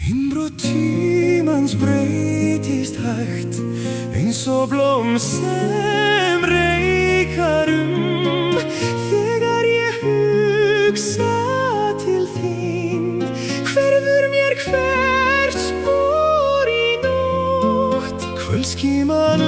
Innbrot tímans breytist hægt eins og blóm sem reikar þegar ég hugsa til þín hverfur mér hvert spor í nótt kvöldskíman